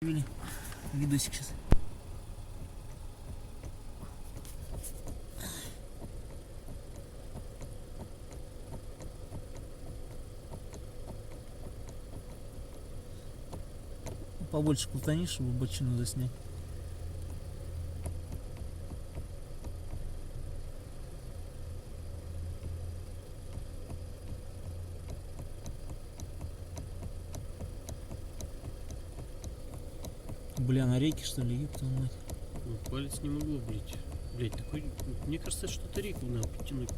Видосик сейчас. Побольше крутани, чтобы бочину заснять. Бля, на реке что ли, ёпта мать. Ну, палец не могло быть. Блять, такой. Мне кажется, что это реку надо потянуть.